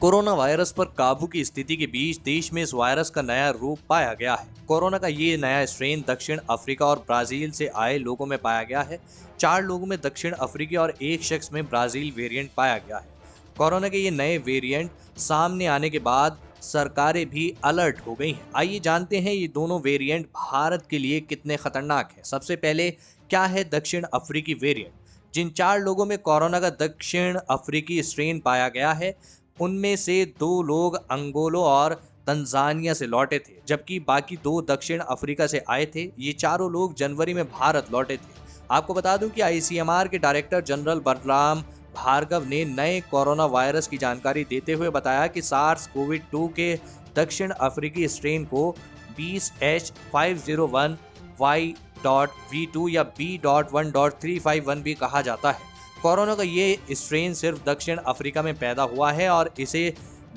Corona virus पर काबू की स्थिति के बीच देश में इस वायरस का नया रूप पाया गया है। कोरोना का ये नया स्ट्रेन दक्षिण अफ्रीका और ब्राजील से आए लोगों में पाया गया है। 4 लोगों में दक्षिण अफ्रीकी और एक शख्स में ब्राजील वेरिएंट पाया गया है। कोरोना के ये नए वेरिएंट सामने आने के बाद सरकारें भी अलर्ट हो गई हैं। आइए जानते हैं ये दोनों वेरिएंट भारत के लिए कितने खतरनाक हैं। सबसे पहले, क्या है दक्षिण अफ्रीकी वेरिएंट? जिन 4 लोगों में कोरोना का दक्षिण अफ्रीकी स्ट्रेन पाया गया है, उनमें से 2 लोग अंगोला और तंजानिया से लौटे थे, जबकि बाकी 2 दक्षिण अफ्रीका से आए थे। ये चारों लोग जनवरी में भारत लौटे थे। आपको बता दूं कि आईसीएमआर के डायरेक्टर जनरल बलराम भार्गव ने नए कोरोना वायरस की जानकारी देते हुए बताया कि सार्स कोविड 2 के दक्षिण अफ्रीकी स्ट्रेन को 20H501Y.V2 या B.1.351 भी कहा जाता है। कोरोना का ये स्ट्रेन सिर्फ दक्षिण अफ्रीका में पैदा हुआ है और इसे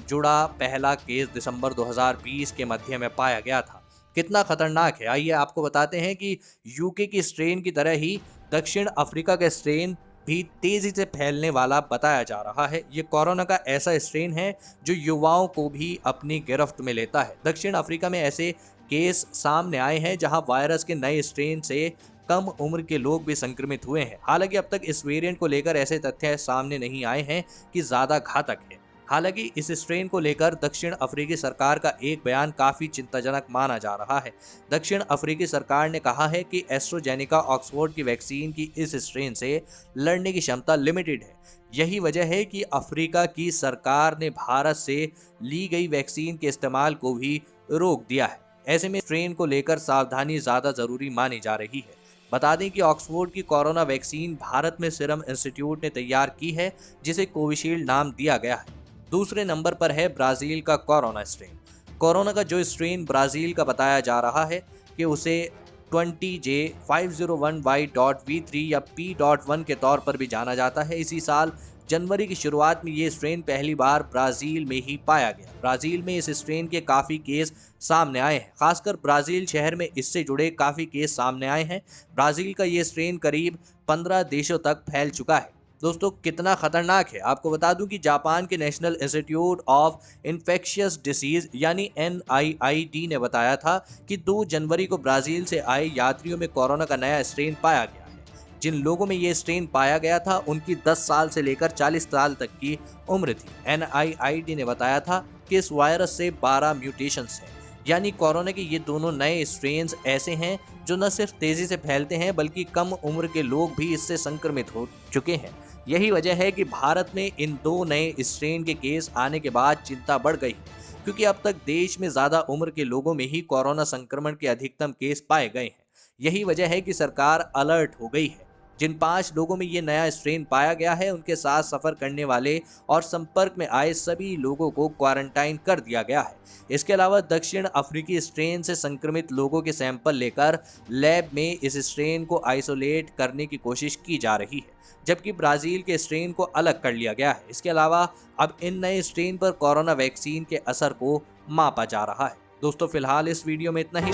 जुड़ा पहला केस दिसंबर 2020 के मध्य में पाया गया था। कितना खतरनाक है, आइए आपको बताते हैं कि यूके की स्ट्रेन की तरह ही दक्षिण अफ्रीका का स्ट्रेन भी तेजी से फैलने वाला बताया जा रहा है। ये कोरोना का ऐसा स्ट्रेन है जो युवाओं को भी अपनी गिरफ्त में लेता है। दक्षिण अफ्रीका में ऐसे केस सामने आए हैं जहां वायरस के नए स्ट्रेन से कम उम्र के लोग भी संक्रमित हुए हैं। हालांकि अब तक इस वेरिएंट को लेकर ऐसे तथ्य सामने नहीं आए हैं कि ज्यादा घातक है। हालांकि इस स्ट्रेन को लेकर दक्षिण अफ्रीकी सरकार का एक बयान काफी चिंताजनक माना जा रहा है। दक्षिण अफ्रीकी सरकार ने कहा है कि एस्ट्राजेनेका ऑक्सफोर्ड की वैक्सीन की इस स्ट्रेन से लड़ने की क्षमता लिमिटेड है। यही वजह है कि अफ्रीका की सरकार ने भारत से ली गई वैक्सीन के इस्तेमाल को भी रोक दिया है। ऐसे में स्ट्रेन को लेकर सावधानी ज्यादा जरूरी मानी जा रही है। बता दें कि ऑक्सफोर्ड की कोरोना वैक्सीन भारत में सीरम इंस्टीट्यूट ने तैयार की है, जिसे कोविशील्ड नाम दिया गया है। दूसरे नंबर पर है ब्राजील का कोरोना स्ट्रेन। कोरोना का जो स्ट्रेन ब्राजील का बताया जा रहा है कि उसे 20J501Y.V3 या P.1 के तौर पर भी जाना जाता है। इसी साल जनवरी की शुरुआत में ये स्ट्रेन पहली बार ब्राजील में ही पाया गया। ब्राजील में इस स्ट्रेन के काफ़ी केस सामने आए हैं, खासकर ब्राजील शहर में इससे जुड़े काफ़ी केस सामने आए हैं। ब्राजील का ये स्ट्रेन करीब 15 देशों तक फैल चुका है। दोस्तों, कितना खतरनाक है, आपको बता दूं कि जापान के national institute of infectious disease यानी NIID ने बताया था कि 2 जनवरी को ब्राजील से आए यात्रियों में कोरोना का नया स्ट्रेन पाया गया है। जिन लोगों में ये स्ट्रेन पाया गया था उनकी 10 साल से लेकर 40 साल तक की उम्र थी। NIID ने बताया था कि इस वायरस से 12 म्यूटेशंस हैं, यानी कोरोना के ये दोनों नए स्ट्रेन्स ऐसे हैं जो न सिर्फ तेजी से फैलते हैं बल्कि कम उम्र के लोग भी इससे संक्रमित हो चुके हैं। यही वजह है कि भारत में इन 2 नए स्ट्रेन के केस आने के बाद चिंता बढ़ गई, क्योंकि अब तक देश में ज्यादा उम्र के लोगों में ही कोरोना संक्रमण के अधिकतम केस पाए गए हैं। यही वजह है कि सरकार अलर्ट हो गई है। जिन 5 लोगों में ये नया स्ट्रेन पाया गया है उनके साथ सफर करने वाले और संपर्क में आए सभी लोगों को क्वारंटाइन कर दिया गया है। इसके अलावा दक्षिण अफ्रीकी स्ट्रेन से संक्रमित लोगों के सैंपल लेकर लैब में इस स्ट्रेन को आइसोलेट करने की कोशिश की जा रही है, जबकि ब्राजील के स्ट्रेन को अलग कर लिया गया है। इसके अलावा अब इन नए स्ट्रेन पर कोरोना वैक्सीन के असर को मापा जा रहा है। दोस्तों, फिलहाल इस वीडियो में इतना ही।